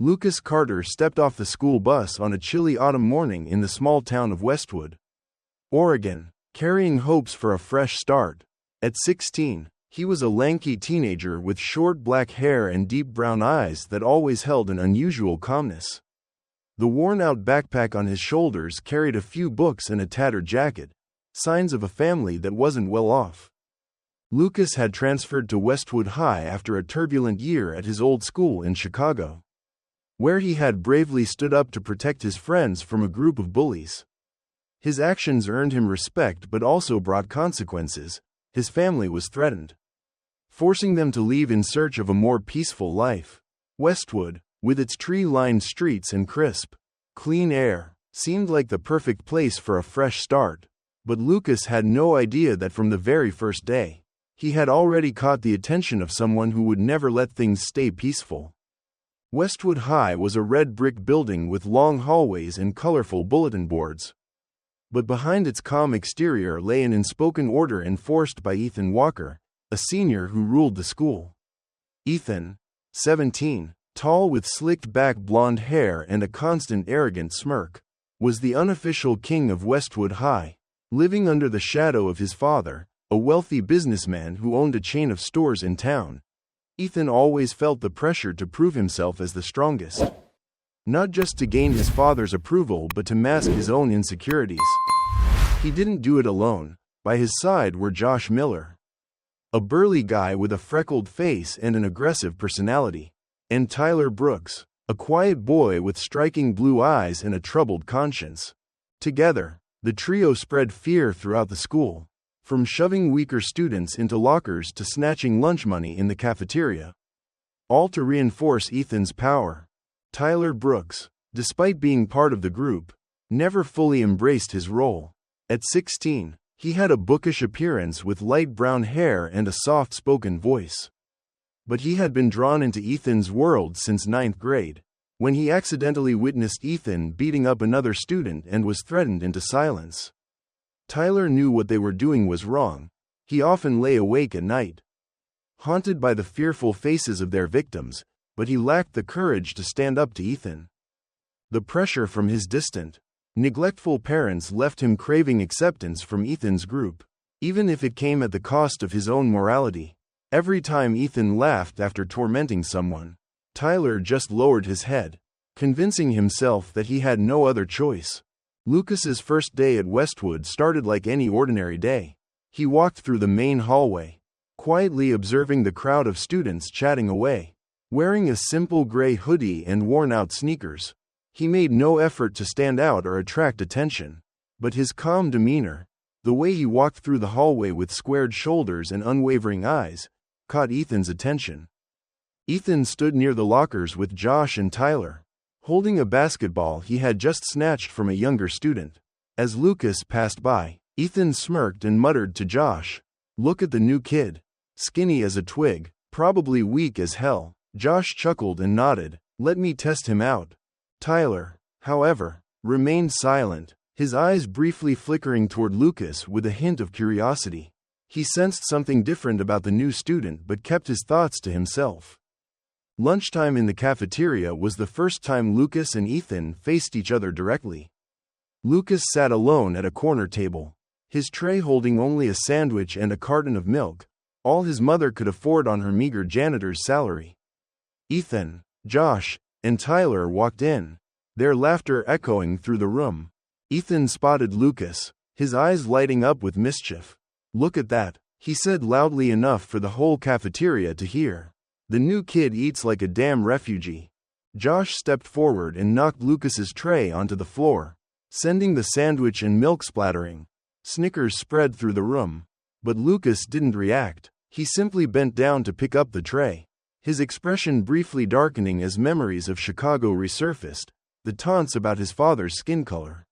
Lucas Carter stepped off the school bus on a chilly autumn morning in the small town of Westwood, Oregon, carrying hopes for a fresh start. At 16, he was a lanky teenager with short black hair and deep brown eyes that always held an unusual calmness. The worn-out backpack on his shoulders carried a few books and a tattered jacket, signs of a family that wasn't well off. Lucas had transferred to Westwood High after a turbulent year at his old school in Chicago, where he had bravely stood up to protect his friends from a group of bullies. His actions earned him respect but also brought consequences. His family was threatened, forcing them to leave in search of a more peaceful life. Westwood, with its tree-lined streets and crisp, clean air, seemed like the perfect place for a fresh start. But Lucas had no idea that from the very first day, he had already caught the attention of someone who would never let things stay peaceful. Westwood High was a red brick building with long hallways and colorful bulletin boards. But behind its calm exterior lay an unspoken order enforced by Ethan Walker, a senior who ruled the school. Ethan, 17, tall with slicked-back blonde hair and a constant arrogant smirk, was the unofficial king of Westwood High, living under the shadow of his father, a wealthy businessman who owned a chain of stores in town. Ethan always felt the pressure to prove himself as the strongest, not just to gain his father's approval but to mask his own insecurities. He didn't do it alone. By his side were Josh Miller, a burly guy with a freckled face and an aggressive personality, and Tyler Brooks, a quiet boy with striking blue eyes and a troubled conscience. Together, the trio spread fear throughout the school, from shoving weaker students into lockers to snatching lunch money in the cafeteria, all to reinforce Ethan's power. Tyler Brooks, despite being part of the group, never fully embraced his role. At 16, he had a bookish appearance with light brown hair and a soft-spoken voice. But he had been drawn into Ethan's world since 9th grade, when he accidentally witnessed Ethan beating up another student and was threatened into silence. Tyler knew what they were doing was wrong. He often lay awake at night, haunted by the fearful faces of their victims, but he lacked the courage to stand up to Ethan. The pressure from his distant, neglectful parents left him craving acceptance from Ethan's group, even if it came at the cost of his own morality. Every time Ethan laughed after tormenting someone, Tyler just lowered his head, convincing himself that he had no other choice. Lucas's first day at Westwood started like any ordinary day. He walked through the main hallway, quietly observing the crowd of students chatting away. Wearing a simple gray hoodie and worn-out sneakers, he made no effort to stand out or attract attention. But his calm demeanor, the way he walked through the hallway with squared shoulders and unwavering eyes, caught Ethan's attention. Ethan stood near the lockers with Josh and Tyler, holding a basketball he had just snatched from a younger student. As Lucas passed by, Ethan smirked and muttered to Josh, "Look at the new kid. Skinny as a twig, probably weak as hell." Josh chuckled and nodded. "Let me test him out." Tyler, however, remained silent, his eyes briefly flickering toward Lucas with a hint of curiosity. He sensed something different about the new student but kept his thoughts to himself. Lunchtime in the cafeteria was the first time Lucas and Ethan faced each other directly. Lucas sat alone at a corner table, his tray holding only a sandwich and a carton of milk, all his mother could afford on her meager janitor's salary. Ethan, Josh, and Tyler walked in, their laughter echoing through the room. Ethan spotted Lucas, his eyes lighting up with mischief. "Look at that," he said loudly enough for the whole cafeteria to hear. "The new kid eats like a damn refugee." Josh stepped forward and knocked Lucas's tray onto the floor, sending the sandwich and milk splattering. Snickers spread through the room. But Lucas didn't react. He simply bent down to pick up the tray, his expression briefly darkening as memories of Chicago resurfaced, the taunts about his father's skin color,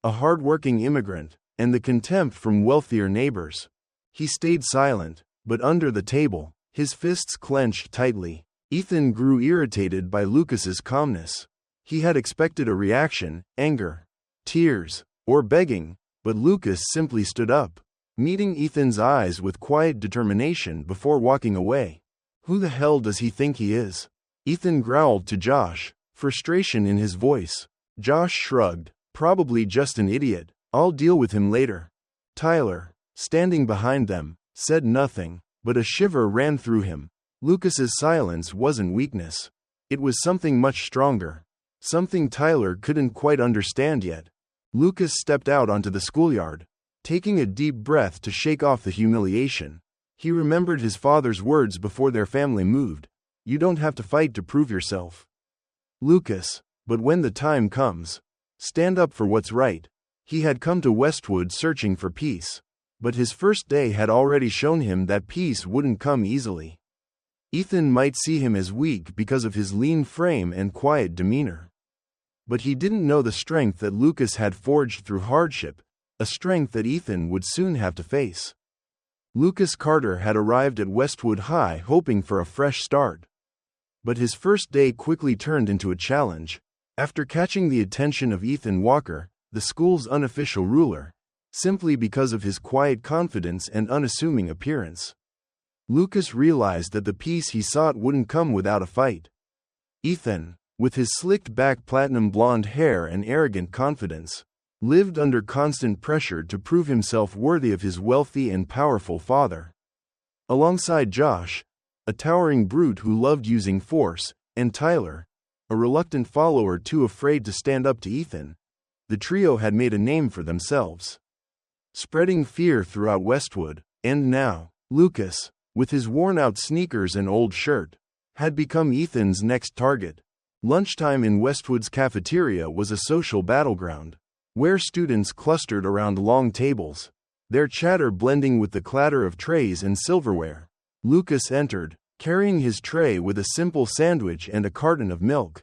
a hard-working immigrant, and the contempt from wealthier neighbors. He stayed silent, but under the table, his fists clenched tightly. Ethan grew irritated by Lucas's calmness. He had expected a reaction, anger, tears, or begging, but Lucas simply stood up, meeting Ethan's eyes with quiet determination before walking away. "Who the hell does he think he is?" Ethan growled to Josh, frustration in his voice. Josh shrugged. Probably just an idiot. I'll deal with him later. Tyler, standing behind them, said nothing, but a shiver ran through him. Lucas's silence wasn't weakness. It was something much stronger. Something Tyler couldn't quite understand yet. Lucas stepped out onto the schoolyard, taking a deep breath to shake off the humiliation. He remembered his father's words before their family moved. You don't have to fight to prove yourself, Lucas, but when the time comes, stand up for what's right. He had come to Westwood searching for peace, but his first day had already shown him that peace wouldn't come easily. Ethan might see him as weak because of his lean frame and quiet demeanor. But he didn't know the strength that Lucas had forged through hardship, a strength that Ethan would soon have to face. Lucas Carter had arrived at Westwood High hoping for a fresh start. But his first day quickly turned into a challenge. After catching the attention of Ethan Walker, the school's unofficial ruler, simply because of his quiet confidence and unassuming appearance, Lucas realized that the peace he sought wouldn't come without a fight. Ethan, with his slicked-back platinum blonde hair and arrogant confidence, lived under constant pressure to prove himself worthy of his wealthy and powerful father. Alongside Josh, a towering brute who loved using force, and Tyler, a reluctant follower too afraid to stand up to Ethan, the trio had made a name for themselves, spreading fear throughout Westwood. And now, Lucas, with his worn-out sneakers and old shirt, had become Ethan's next target. Lunchtime in Westwood's cafeteria was a social battleground, where students clustered around long tables, their chatter blending with the clatter of trays and silverware. Lucas entered, carrying his tray with a simple sandwich and a carton of milk.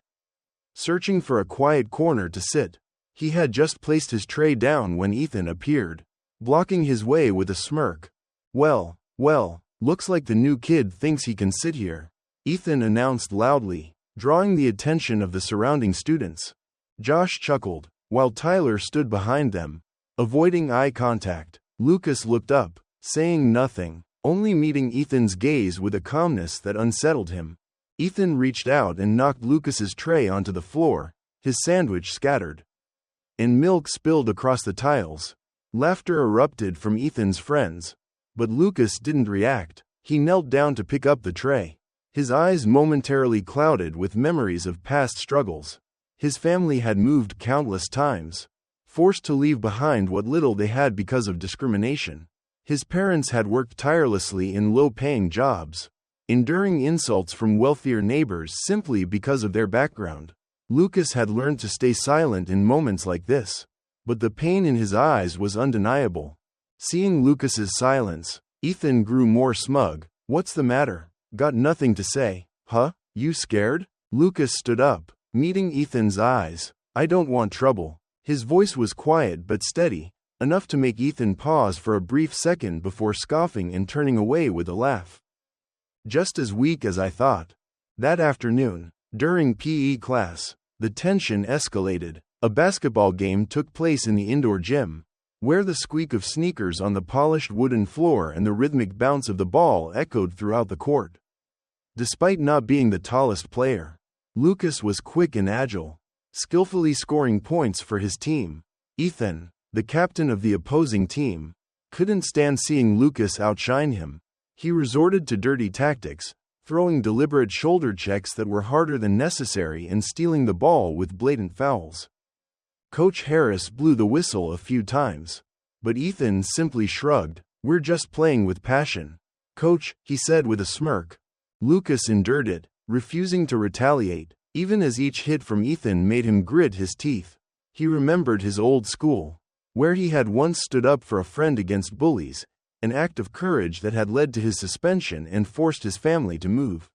Searching for a quiet corner to sit, he had just placed his tray down when Ethan appeared, blocking his way with a smirk. Well, looks like the new kid thinks he can sit here," Ethan announced loudly, drawing the attention of the surrounding students. Josh chuckled, while Tyler stood behind them, avoiding eye contact. Lucas looked up, saying nothing, only meeting Ethan's gaze with a calmness that unsettled him. Ethan reached out and knocked Lucas's tray onto the floor, his sandwich scattered, and milk spilled across the tiles. Laughter erupted from Ethan's friends, but Lucas didn't react. He knelt down to pick up the tray, his eyes momentarily clouded with memories of past struggles. His family had moved countless times, forced to leave behind what little they had because of discrimination. His parents had worked tirelessly in low-paying jobs, enduring insults from wealthier neighbors simply because of their background. Lucas had learned to stay silent in moments like this, but the pain in his eyes was undeniable. Seeing Lucas's silence, Ethan grew more smug. "What's the matter? Got nothing to say, huh? You scared?" Lucas stood up, meeting Ethan's eyes. "I don't want trouble." His voice was quiet but steady, enough to make Ethan pause for a brief second before scoffing and turning away with a laugh. "Just as weak as I thought." That afternoon, during PE class, the tension escalated. A basketball game took place in the indoor gym, where the squeak of sneakers on the polished wooden floor and the rhythmic bounce of the ball echoed throughout the court. Despite not being the tallest player, Lucas was quick and agile, skillfully scoring points for his team. Ethan, the captain of the opposing team, couldn't stand seeing Lucas outshine him. He resorted to dirty tactics, throwing deliberate shoulder checks that were harder than necessary and stealing the ball with blatant fouls. Coach Harris blew the whistle a few times, but Ethan simply shrugged. "We're just playing with passion, Coach," he said with a smirk. Lucas endured it, refusing to retaliate, even as each hit from Ethan made him grit his teeth. He remembered his old school, where he had once stood up for a friend against bullies, an act of courage that had led to his suspension and forced his family to move.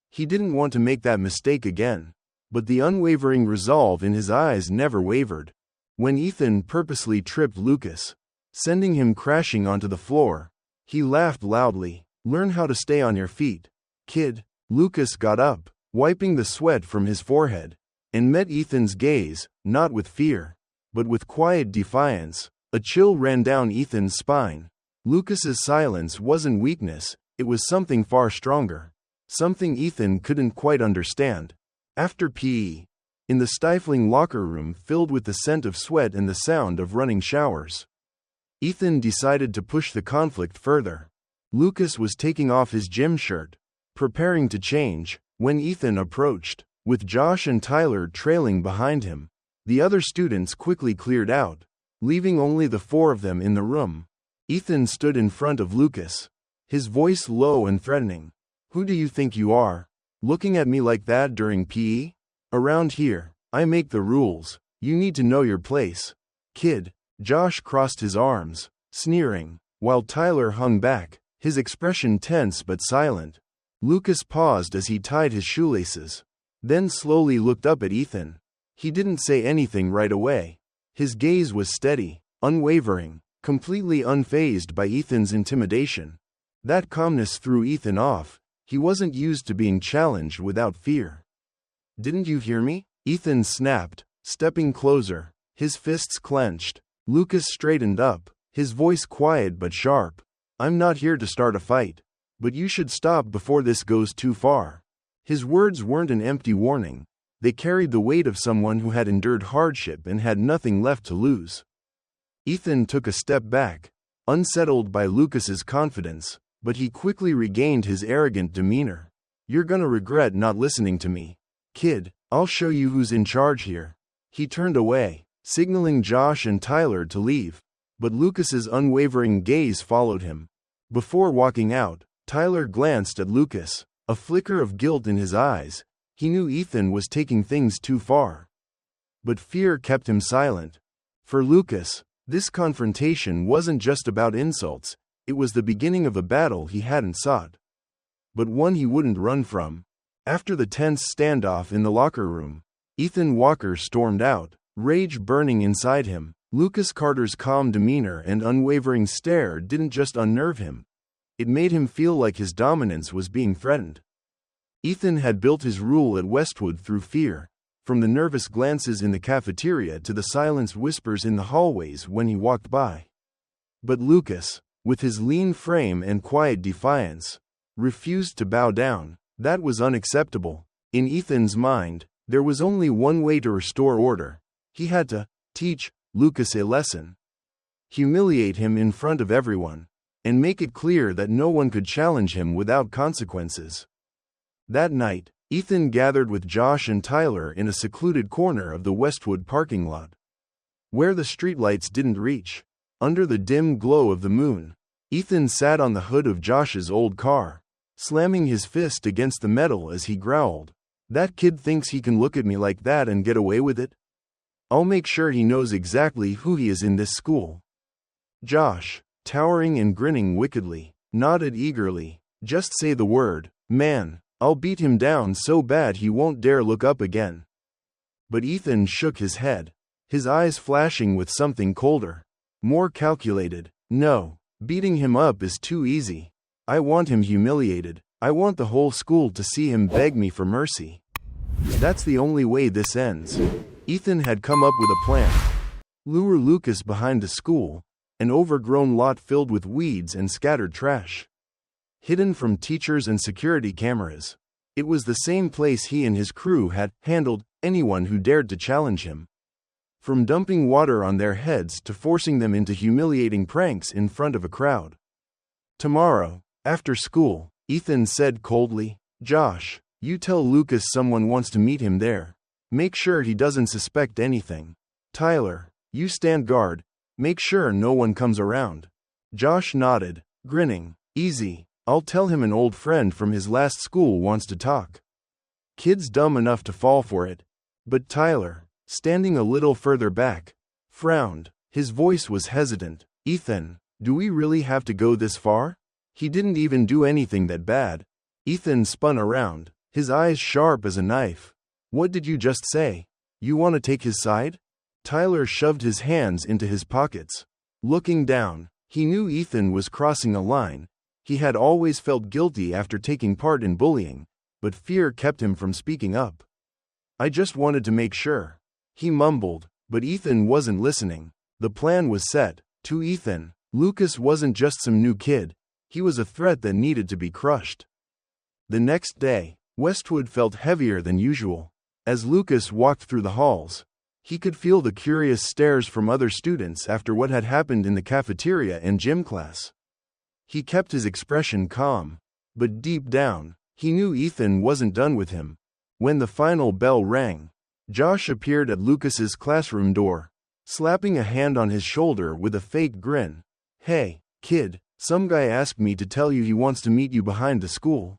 He didn't want to make that mistake again, but the unwavering resolve in his eyes never wavered. When Ethan purposely tripped Lucas, sending him crashing onto the floor, he laughed loudly. "Learn how to stay on your feet, kid." Lucas got up, wiping the sweat from his forehead, and met Ethan's gaze, not with fear, but with quiet defiance. A chill ran down Ethan's spine. Lucas's silence wasn't weakness, it was something far stronger. something Ethan couldn't quite understand. After PE, in the stifling locker room filled with the scent of sweat and the sound of running showers, Ethan decided to push the conflict further. Lucas was taking off his gym shirt, preparing to change, when Ethan approached, with Josh and Tyler trailing behind him. The other students quickly cleared out, leaving only the four of them in the room. Ethan stood in front of Lucas, his voice low and threatening. "Who do you think you are? Looking at me like that during PE? Around here, I make the rules. You need to know your place, kid." Josh crossed his arms, sneering, while Tyler hung back, his expression tense but silent. Lucas paused as he tied his shoelaces, then slowly looked up at Ethan. He didn't say anything right away. His gaze was steady, unwavering, completely unfazed by Ethan's intimidation. That calmness threw Ethan off. He wasn't used to being challenged without fear. "Didn't you hear me?" Ethan snapped, stepping closer, his fists clenched. Lucas straightened up, his voice quiet but sharp. "I'm not here to start a fight, but you should stop before this goes too far." His words weren't an empty warning. They carried the weight of someone who had endured hardship and had nothing left to lose. Ethan took a step back, unsettled by Lucas's confidence, but he quickly regained his arrogant demeanor. "You're gonna regret not listening to me, kid. I'll show you who's in charge here." He turned away, signaling Josh and Tyler to leave, but Lucas's unwavering gaze followed him. Before walking out, Tyler glanced at Lucas, a flicker of guilt in his eyes. He knew Ethan was taking things too far, but fear kept him silent. For Lucas, this confrontation wasn't just about insults, it was the beginning of a battle he hadn't sought, but one he wouldn't run from. After the tense standoff in the locker room, Ethan Walker stormed out, rage burning inside him. Lucas Carter's calm demeanor and unwavering stare didn't just unnerve him. It made him feel like his dominance was being threatened. Ethan had built his rule at Westwood through fear, from the nervous glances in the cafeteria to the silenced whispers in the hallways when he walked by. But Lucas, with his lean frame and quiet defiance, refused to bow down. That was unacceptable. In Ethan's mind, there was only one way to restore order. He had to teach Lucas a lesson. Humiliate him in front of everyone, and make it clear that no one could challenge him without consequences. That night, Ethan gathered with Josh and Tyler in a secluded corner of the Westwood parking lot, where the streetlights didn't reach. Under the dim glow of the moon, Ethan sat on the hood of Josh's old car, slamming his fist against the metal as he growled, "That kid thinks he can look at me like that and get away with it? I'll make sure he knows exactly who he is in this school." Josh, towering and grinning wickedly, nodded eagerly. "Just say the word, man. I'll beat him down so bad he won't dare look up again." But Ethan shook his head, his eyes flashing with something colder, more calculated. "No, beating him up is too easy. I want him humiliated. I want the whole school to see him beg me for mercy. That's the only way this ends." Ethan had come up with a plan. Lure Lucas behind the school, an overgrown lot filled with weeds and scattered trash, hidden from teachers and security cameras. It was the same place he and his crew had handled anyone who dared to challenge him. From dumping water on their heads to forcing them into humiliating pranks in front of a crowd. "Tomorrow, after school," Ethan said coldly. "Josh, you tell Lucas someone wants to meet him there. Make sure he doesn't suspect anything. Tyler, you stand guard. Make sure no one comes around." Josh nodded, grinning. "Easy. I'll tell him an old friend from his last school wants to talk." Kid's dumb enough to fall for it. But Tyler, standing a little further back, frowned. His voice was hesitant. "Ethan, do we really have to go this far? He didn't even do anything that bad." Ethan spun around, his eyes sharp as a knife. "What did you just say? You want to take his side?" Tyler shoved his hands into his pockets. Looking down, he knew Ethan was crossing a line. He had always felt guilty after taking part in bullying, but fear kept him from speaking up. "I just wanted to make sure," he mumbled, but Ethan wasn't listening. The plan was set. To Ethan, Lucas wasn't just some new kid, he was a threat that needed to be crushed. The next day, Westwood felt heavier than usual. As Lucas walked through the halls, he could feel the curious stares from other students after what had happened in the cafeteria and gym class. He kept his expression calm, but deep down, he knew Ethan wasn't done with him. When the final bell rang, Josh appeared at Lucas's classroom door, slapping a hand on his shoulder with a fake grin. "Hey, kid, some guy asked me to tell you he wants to meet you behind the school.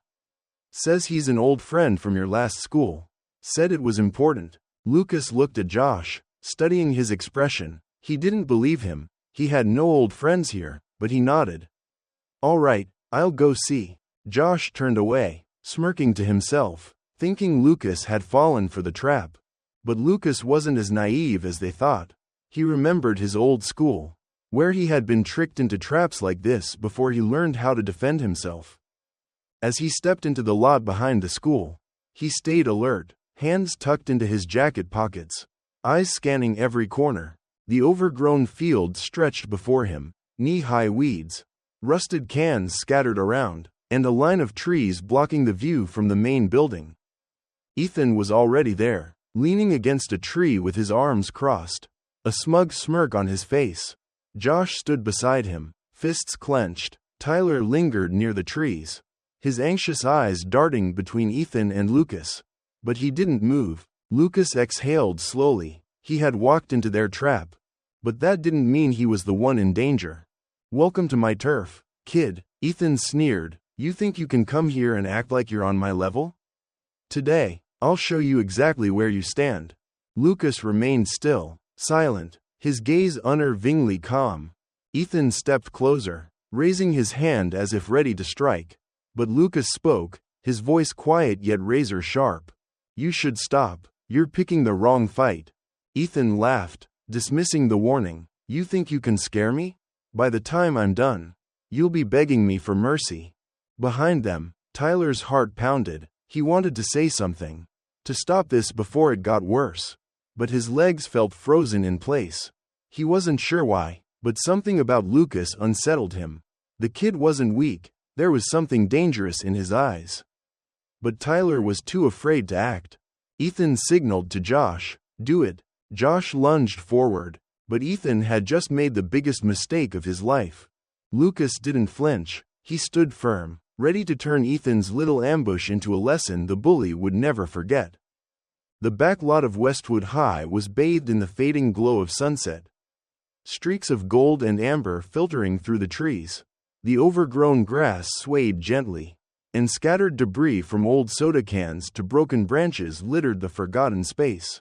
Says he's an old friend from your last school. Said it was important." Lucas looked at Josh, studying his expression. He didn't believe him. He had no old friends here, but he nodded. "All right, I'll go see." Josh turned away, smirking to himself, thinking Lucas had fallen for the trap. But Lucas wasn't as naive as they thought. He remembered his old school, where he had been tricked into traps like this before he learned how to defend himself. As he stepped into the lot behind the school, he stayed alert, hands tucked into his jacket pockets, eyes scanning every corner. The overgrown field stretched before him, knee-high weeds, rusted cans scattered around, and a line of trees blocking the view from the main building. Ethan was already there, leaning against a tree with his arms crossed, a smug smirk on his face. Josh stood beside him, fists clenched. Tyler lingered near the trees, his anxious eyes darting between Ethan and Lucas. But he didn't move. Lucas exhaled slowly. He had walked into their trap. But that didn't mean he was the one in danger. "Welcome to my turf, kid," Ethan sneered. "You think you can come here and act like you're on my level? Today, I'll show you exactly where you stand." Lucas remained still, silent, his gaze unnervingly calm. Ethan stepped closer, raising his hand as if ready to strike. But Lucas spoke, his voice quiet yet razor sharp. "You should stop. You're picking the wrong fight." Ethan laughed, dismissing the warning. "You think you can scare me? By the time I'm done, you'll be begging me for mercy." Behind them, Tyler's heart pounded. He wanted to say something, to stop this before it got worse. But his legs felt frozen in place. He wasn't sure why, but something about Lucas unsettled him. The kid wasn't weak, there was something dangerous in his eyes. But Tyler was too afraid to act. Ethan signaled to Josh, "Do it." Josh lunged forward, but Ethan had just made the biggest mistake of his life. Lucas didn't flinch. He stood firm, ready to turn Ethan's little ambush into a lesson the bully would never forget. The back lot of Westwood High was bathed in the fading glow of sunset, streaks of gold and amber filtering through the trees. The overgrown grass swayed gently, and scattered debris from old soda cans to broken branches littered the forgotten space.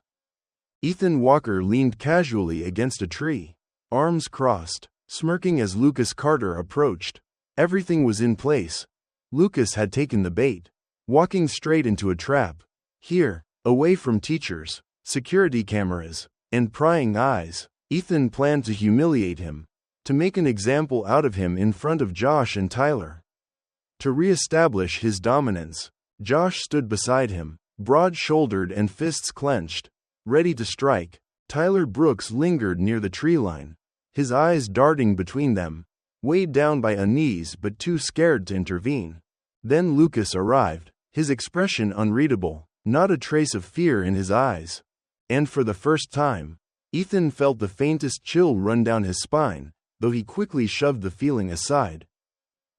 Ethan Walker leaned casually against a tree, arms crossed, smirking as Lucas Carter approached. Everything was in place. Lucas had taken the bait, walking straight into a trap. Here, away from teachers, security cameras, and prying eyes, Ethan planned to humiliate him, to make an example out of him in front of Josh and Tyler. To re-establish his dominance, Josh stood beside him, broad-shouldered and fists clenched, ready to strike. Tyler Brooks lingered near the tree line, his eyes darting between them, weighed down by unease but too scared to intervene. Then Lucas arrived, his expression unreadable, not a trace of fear in his eyes. And for the first time, Ethan felt the faintest chill run down his spine, though he quickly shoved the feeling aside.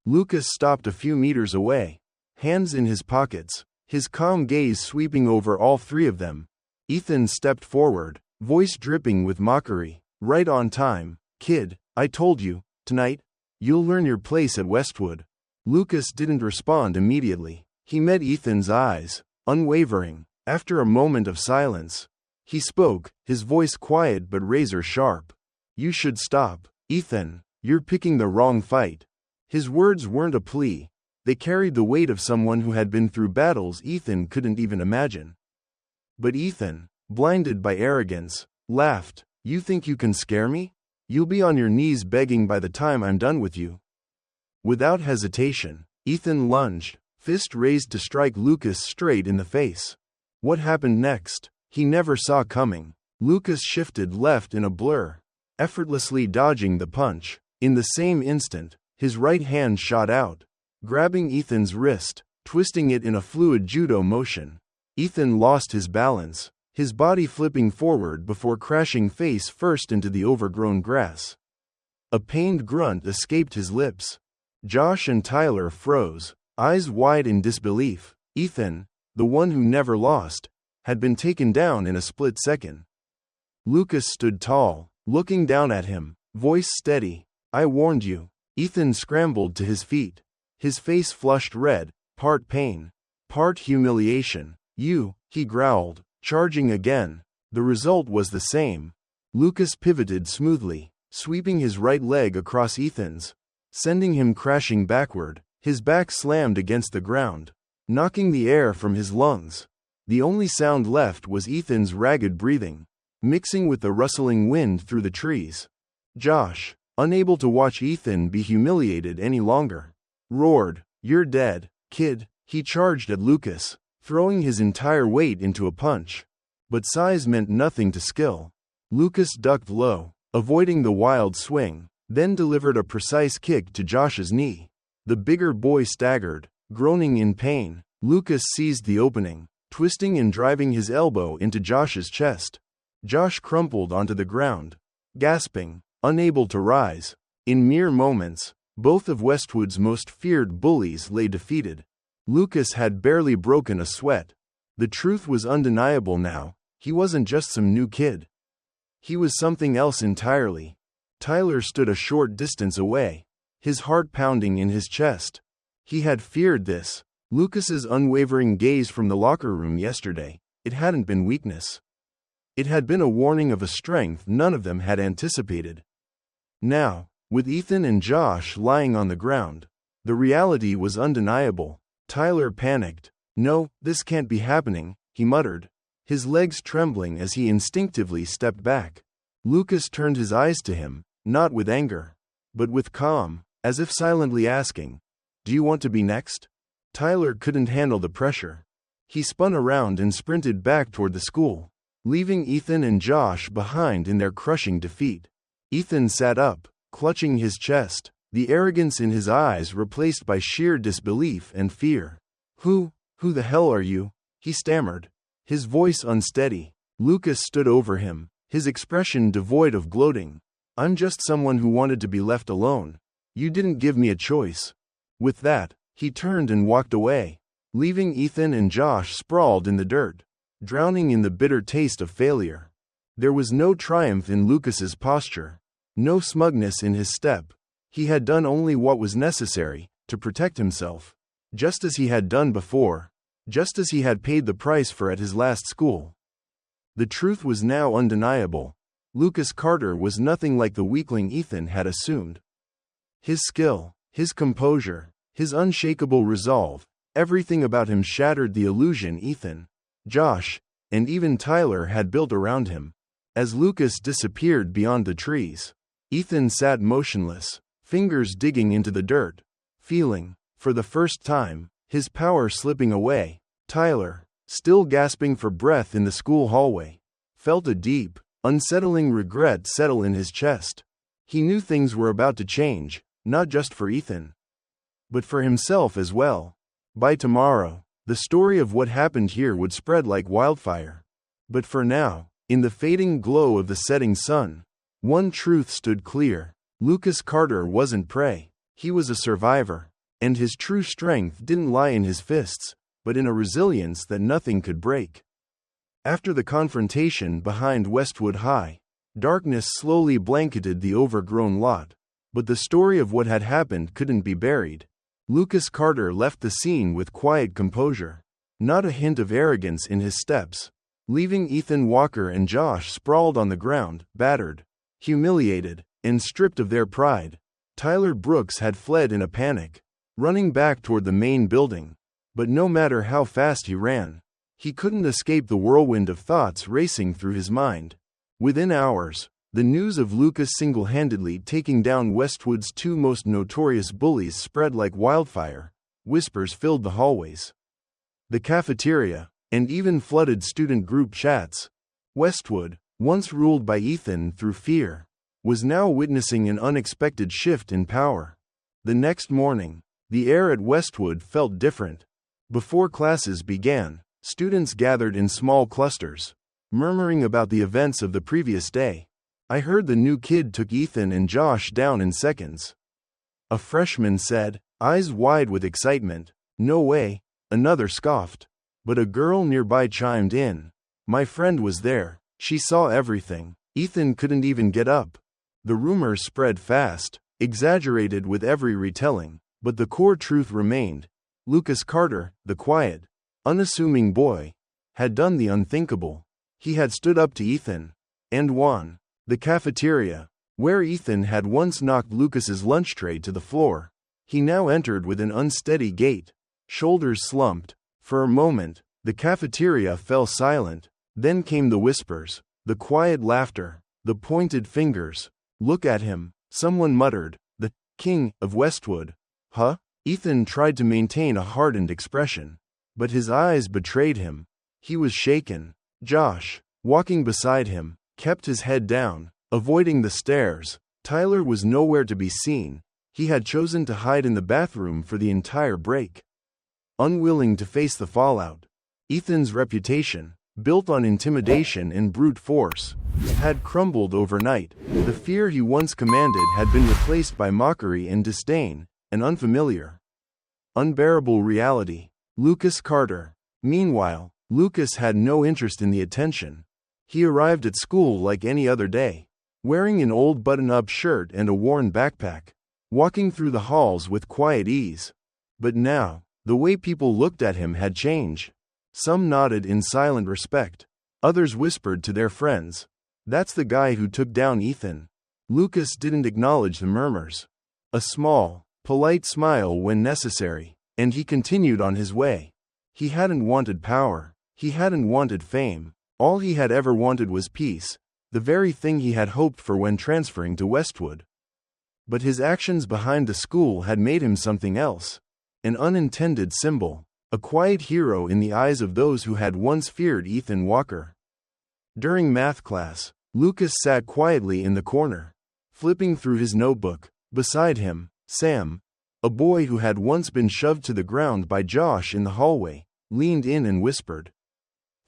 Lucas stopped a few meters away, hands in his pockets, his calm gaze sweeping over all three of them. Ethan stepped forward, voice dripping with mockery. "Right on time, kid. I told you, tonight, you'll learn your place at Westwood." Lucas didn't respond immediately. He met Ethan's eyes, unwavering. After a moment of silence, he spoke, his voice quiet but razor sharp. "You should stop, Ethan. You're picking the wrong fight." His words weren't a plea. They carried the weight of someone who had been through battles Ethan couldn't even imagine. But Ethan, blinded by arrogance, laughed. "You think you can scare me? You'll be on your knees begging by the time I'm done with you." Without hesitation, Ethan lunged, fist raised to strike Lucas straight in the face. What happened next, he never saw coming. Lucas shifted left in a blur, effortlessly dodging the punch. In the same instant, his right hand shot out, grabbing Ethan's wrist, twisting it in a fluid judo motion. Ethan lost his balance, his body flipping forward before crashing face first into the overgrown grass. A pained grunt escaped his lips. Josh and Tyler froze, eyes wide in disbelief. Ethan, the one who never lost, had been taken down in a split second. Lucas stood tall, looking down at him, voice steady. "I warned you." Ethan scrambled to his feet, his face flushed red, part pain, part humiliation. "You," he growled, charging again. The result was the same. Lucas pivoted smoothly, sweeping his right leg across Ethan's, sending him crashing backward. His back slammed against the ground, knocking the air from his lungs. The only sound left was Ethan's ragged breathing, mixing with the rustling wind through the trees. Josh, unable to watch Ethan be humiliated any longer, roared, "You're dead, kid." He charged at Lucas, throwing his entire weight into a punch. But size meant nothing to skill. Lucas ducked low, avoiding the wild swing, then delivered a precise kick to Josh's knee. The bigger boy staggered, groaning in pain. Lucas seized the opening, twisting and driving his elbow into Josh's chest. Josh crumpled onto the ground, gasping, unable to rise. In mere moments, both of Westwood's most feared bullies lay defeated. Lucas had barely broken a sweat. The truth was undeniable now. He wasn't just some new kid. He was something else entirely. Tyler stood a short distance away, his heart pounding in his chest. He had feared this. Lucas's unwavering gaze from the locker room yesterday. It hadn't been weakness. It had been a warning of a strength none of them had anticipated. Now, with Ethan and Josh lying on the ground, the reality was undeniable. Tyler panicked. "No, this can't be happening," he muttered, his legs trembling as he instinctively stepped back. Lucas turned his eyes to him, not with anger, but with calm, as if silently asking, "Do you want to be next?" Tyler couldn't handle the pressure. He spun around and sprinted back toward the school, leaving Ethan and Josh behind in their crushing defeat. Ethan sat up, clutching his chest, the arrogance in his eyes replaced by sheer disbelief and fear. Who the hell are you?" he stammered, his voice unsteady. Lucas stood over him, his expression devoid of gloating. "I'm just someone who wanted to be left alone. You didn't give me a choice." With that, he turned and walked away, leaving Ethan and Josh sprawled in the dirt, drowning in the bitter taste of failure. There was no triumph in Lucas's posture, no smugness in his step. He had done only what was necessary to protect himself, just as he had done before, just as he had paid the price for at his last school. The truth was now undeniable. Lucas Carter was nothing like the weakling Ethan had assumed. His skill, his composure, his unshakable resolve, everything about him shattered the illusion Ethan, Josh, and even Tyler had built around him. As Lucas disappeared beyond the trees, Ethan sat motionless, fingers digging into the dirt, feeling, for the first time, his power slipping away. Tyler, still gasping for breath in the school hallway, felt a deep, unsettling regret settle in his chest. He knew things were about to change, not just for Ethan, but for himself as well. By tomorrow, the story of what happened here would spread like wildfire. But for now, in the fading glow of the setting sun, one truth stood clear. Lucas Carter wasn't prey. He was a survivor, and his true strength didn't lie in his fists, but in a resilience that nothing could break. After the confrontation behind Westwood High, darkness slowly blanketed the overgrown lot, but the story of what had happened couldn't be buried. Lucas Carter left the scene with quiet composure, not a hint of arrogance in his steps, leaving Ethan Walker and Josh sprawled on the ground, battered, humiliated, and stripped of their pride. Tyler Brooks had fled in a panic, running back toward the main building, but no matter how fast he ran, he couldn't escape the whirlwind of thoughts racing through his mind. Within hours, the news of Lucas single-handedly taking down Westwood's two most notorious bullies spread like wildfire. Whispers filled the hallways, the cafeteria, and even flooded student group chats. Westwood, once ruled by Ethan through fear, was now witnessing an unexpected shift in power. The next morning, the air at Westwood felt different. Before classes began, students gathered in small clusters, murmuring about the events of the previous day. I heard the new kid took Ethan and Josh down in seconds. A freshman said, eyes wide with excitement. No way. Another scoffed. But a girl nearby chimed in. My friend was there. She saw everything. Ethan couldn't even get up. The rumors spread fast, exaggerated with every retelling, but the core truth remained. Lucas Carter, the quiet, unassuming boy, had done the unthinkable. He had stood up to Ethan and won. The cafeteria, where Ethan had once knocked Lucas's lunch tray to the floor, he now entered with an unsteady gait, shoulders slumped. For a moment, the cafeteria fell silent. Then came the whispers, the quiet laughter, the pointed fingers. Look at him, someone muttered, the king of Westwood. Huh? Ethan tried to maintain a hardened expression, but his eyes betrayed him. He was shaken. Josh, walking beside him, kept his head down, avoiding the stares. Tyler was nowhere to be seen. He had chosen to hide in the bathroom for the entire break, unwilling to face the fallout. Ethan's reputation, built on intimidation and brute force, had crumbled overnight. The fear he once commanded had been replaced by mockery and disdain, an unfamiliar, unbearable reality. Lucas Carter. Meanwhile, Lucas had no interest in the attention. He arrived at school like any other day, wearing an old button-up shirt and a worn backpack, walking through the halls with quiet ease. But now, the way people looked at him had changed. Some nodded in silent respect. Others whispered to their friends, "That's the guy who took down Ethan." Lucas didn't acknowledge the murmurs. A small, polite smile when necessary, and he continued on his way. He hadn't wanted power. He hadn't wanted fame. All he had ever wanted was peace, the very thing he had hoped for when transferring to Westwood. But his actions behind the school had made him something else. An unintended symbol, a quiet hero in the eyes of those who had once feared Ethan Walker. During math class, Lucas sat quietly in the corner, flipping through his notebook. Beside him, Sam, a boy who had once been shoved to the ground by Josh in the hallway, leaned in and whispered,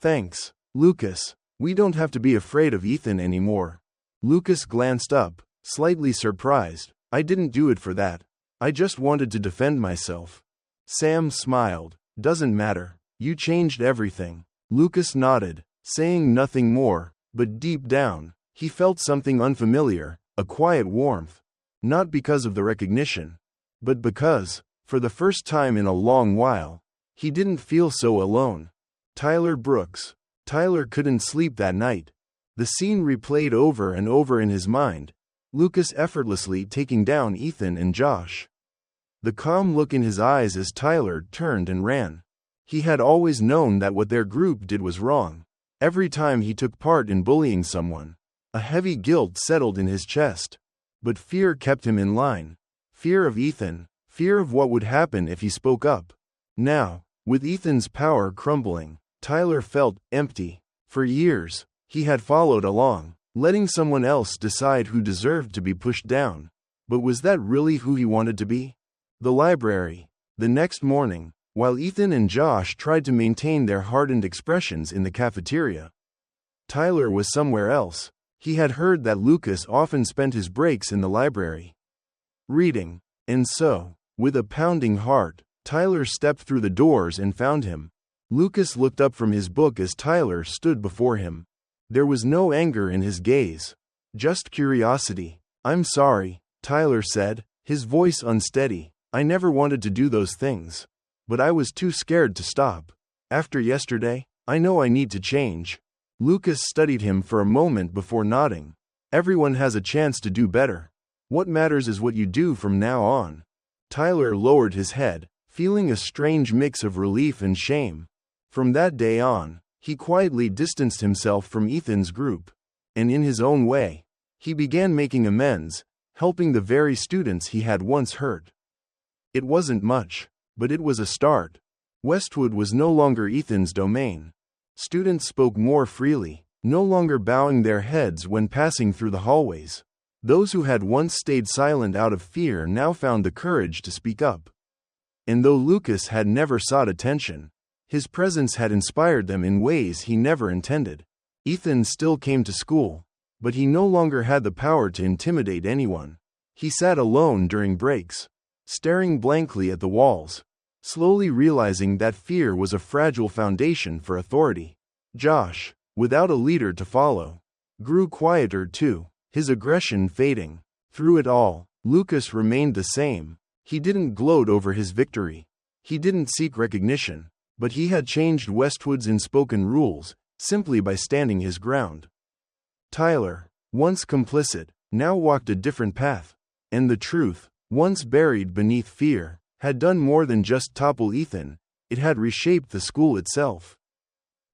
"Thanks, Lucas. We don't have to be afraid of Ethan anymore." Lucas glanced up, slightly surprised. "I didn't do it for that. I just wanted to defend myself." Sam smiled. "Doesn't matter. You changed everything." Lucas nodded, saying nothing more, but deep down, he felt something unfamiliar, a quiet warmth. Not because of the recognition, but because, for the first time in a long while, he didn't feel so alone. Tyler Brooks. Tyler couldn't sleep that night. The scene replayed over and over in his mind, Lucas effortlessly taking down Ethan and Josh. The calm look in his eyes as Tyler turned and ran. He had always known that what their group did was wrong. Every time he took part in bullying someone, a heavy guilt settled in his chest. But fear kept him in line. Fear of Ethan, fear of what would happen if he spoke up. Now, with Ethan's power crumbling, Tyler felt empty. For years, he had followed along, letting someone else decide who deserved to be pushed down. But was that really who he wanted to be? The library. The next morning, while Ethan and Josh tried to maintain their hardened expressions in the cafeteria, Tyler was somewhere else. He had heard that Lucas often spent his breaks in the library, reading. And so, with a pounding heart, Tyler stepped through the doors and found him. Lucas looked up from his book as Tyler stood before him. There was no anger in his gaze, just curiosity. "I'm sorry," Tyler said, his voice unsteady. "I never wanted to do those things. But I was too scared to stop. After yesterday, I know I need to change." Lucas studied him for a moment before nodding. "Everyone has a chance to do better. What matters is what you do from now on." Tyler lowered his head, feeling a strange mix of relief and shame. From that day on, he quietly distanced himself from Ethan's group. And in his own way, he began making amends, helping the very students he had once hurt. It wasn't much, but it was a start. Westwood was no longer Ethan's domain. Students spoke more freely, no longer bowing their heads when passing through the hallways. Those who had once stayed silent out of fear now found the courage to speak up. And though Lucas had never sought attention, his presence had inspired them in ways he never intended. Ethan still came to school, but he no longer had the power to intimidate anyone. He sat alone during breaks, staring blankly at the walls, slowly realizing that fear was a fragile foundation for authority. Josh, without a leader to follow, grew quieter too, his aggression fading. Through it all, Lucas remained the same. He didn't gloat over his victory. He didn't seek recognition, but he had changed Westwood's unspoken rules, simply by standing his ground. Tyler, once complicit, now walked a different path, and the truth, once buried beneath fear, had done more than just topple Ethan, it had reshaped the school itself.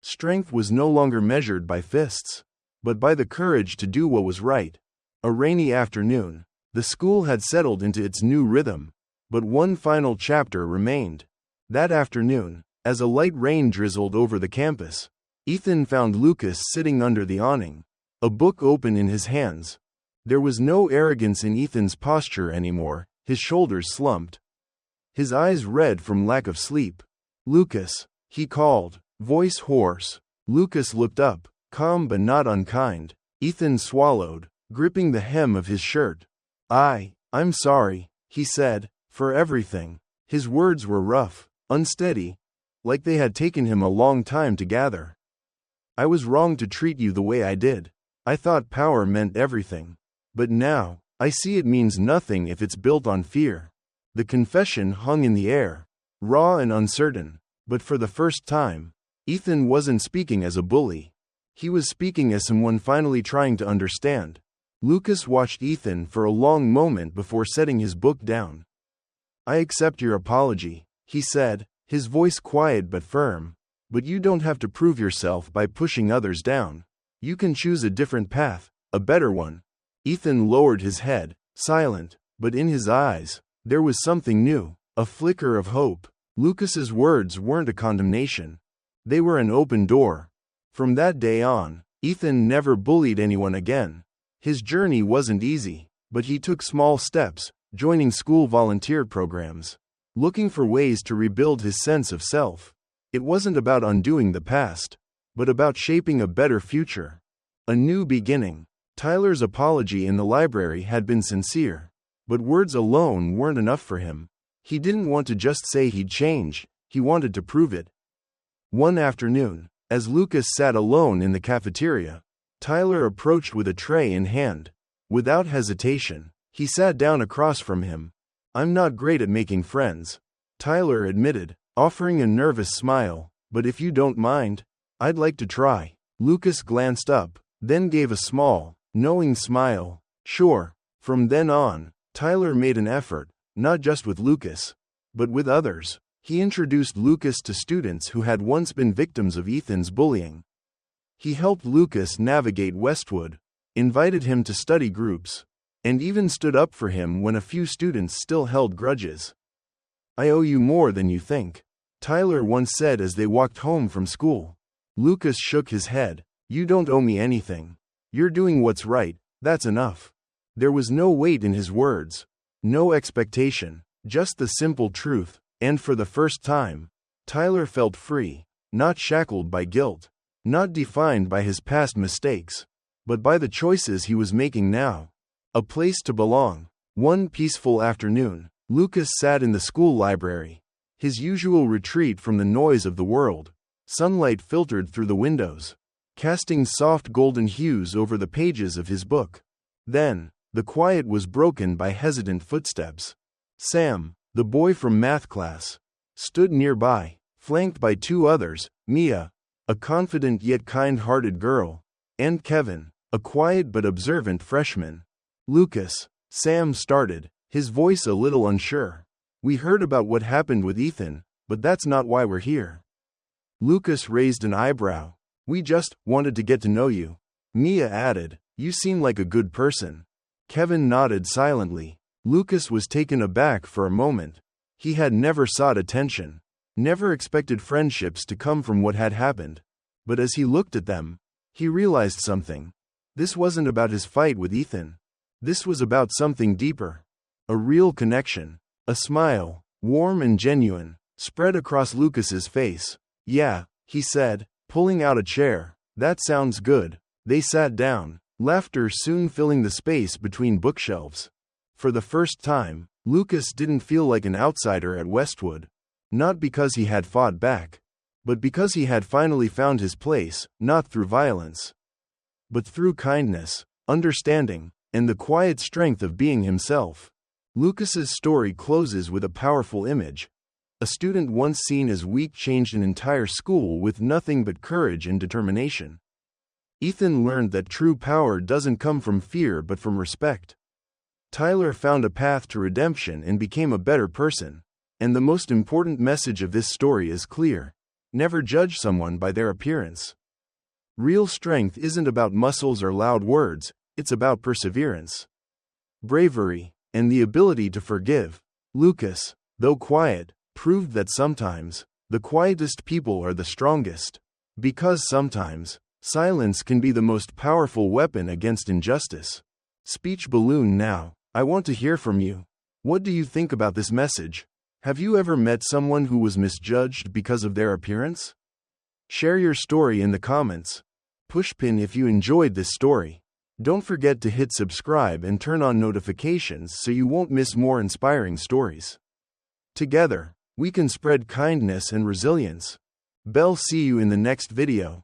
Strength was no longer measured by fists, but by the courage to do what was right. A rainy afternoon, the school had settled into its new rhythm, but one final chapter remained. That afternoon, as a light rain drizzled over the campus, Ethan found Lucas sitting under the awning, a book open in his hands. There was no arrogance in Ethan's posture anymore, his shoulders slumped, his eyes red from lack of sleep. "Lucas," he called, voice hoarse. Lucas looked up, calm but not unkind. Ethan swallowed, gripping the hem of his shirt. I'm sorry," he said, "for everything." His words were rough, unsteady, like they had taken him a long time to gather. "I was wrong to treat you the way I did. I thought power meant everything. But now, I see it means nothing if it's built on fear." The confession hung in the air, raw and uncertain, but for the first time, Ethan wasn't speaking as a bully. He was speaking as someone finally trying to understand. Lucas watched Ethan for a long moment before setting his book down. "I accept your apology," he said, his voice quiet but firm. "But you don't have to prove yourself by pushing others down. You can choose a different path, a better one." Ethan lowered his head, silent, but in his eyes, there was something new, a flicker of hope. Lucas's words weren't a condemnation. They were an open door. From that day on, Ethan never bullied anyone again. His journey wasn't easy, but he took small steps, joining school volunteer programs, looking for ways to rebuild his sense of self. It wasn't about undoing the past, but about shaping a better future. A new beginning. Tyler's apology in the library had been sincere, but words alone weren't enough for him. He didn't want to just say he'd change, he wanted to prove it. One afternoon, as Lucas sat alone in the cafeteria, Tyler approached with a tray in hand. Without hesitation, he sat down across from him. "I'm not great at making friends," Tyler admitted, offering a nervous smile, "but if you don't mind, I'd like to try." Lucas glanced up, then gave a small, knowing smile. "Sure." From then on, Tyler made an effort, not just with Lucas, but with others. He introduced Lucas to students who had once been victims of Ethan's bullying. He helped Lucas navigate Westwood, invited him to study groups, and even stood up for him when a few students still held grudges. "I owe you more than you think," Tyler once said as they walked home from school. Lucas shook his head. "You don't owe me anything. You're doing what's right, that's enough." There was no weight in his words, no expectation, just the simple truth, and for the first time, Tyler felt free, not shackled by guilt, not defined by his past mistakes, but by the choices he was making now. A place to belong. One peaceful afternoon, Lucas sat in the school library, his usual retreat from the noise of the world. Sunlight filtered through the windows, casting soft golden hues over the pages of his book. Then, the quiet was broken by hesitant footsteps. Sam, the boy from math class, stood nearby, flanked by two others, Mia, a confident yet kind-hearted girl, and Kevin, a quiet but observant freshman. "Lucas," Sam started, his voice a little unsure. "We heard about what happened with Ethan, but that's not why we're here." Lucas raised an eyebrow. "We just wanted to get to know you." Mia added, "You seem like a good person." Kevin nodded silently. Lucas was taken aback for a moment. He had never sought attention, never expected friendships to come from what had happened. But as he looked at them, he realized something. This wasn't about his fight with Ethan. This was about something deeper. A real connection. A smile, warm and genuine, spread across Lucas's face. "Yeah," he said, pulling out a chair. "That sounds good." They sat down, laughter soon filling the space between bookshelves. For the first time, Lucas didn't feel like an outsider at Westwood. Not because he had fought back, but because he had finally found his place, not through violence, but through kindness, understanding, and the quiet strength of being himself. Lucas's story closes with a powerful image. A student once seen as weak changed an entire school with nothing but courage and determination. Ethan learned that true power doesn't come from fear but from respect. Tyler found a path to redemption and became a better person. And the most important message of this story is clear: never judge someone by their appearance. Real strength isn't about muscles or loud words, it's about perseverance, bravery, and the ability to forgive. Lucas, though quiet, proved that sometimes, the quietest people are the strongest. Because sometimes, silence can be the most powerful weapon against injustice. Speech balloon now. I want to hear from you. What do you think about this message? Have you ever met someone who was misjudged because of their appearance? Share your story in the comments. Pushpin if you enjoyed this story. Don't forget to hit subscribe and turn on notifications so you won't miss more inspiring stories. Together, we can spread kindness and resilience. Bell, see you in the next video.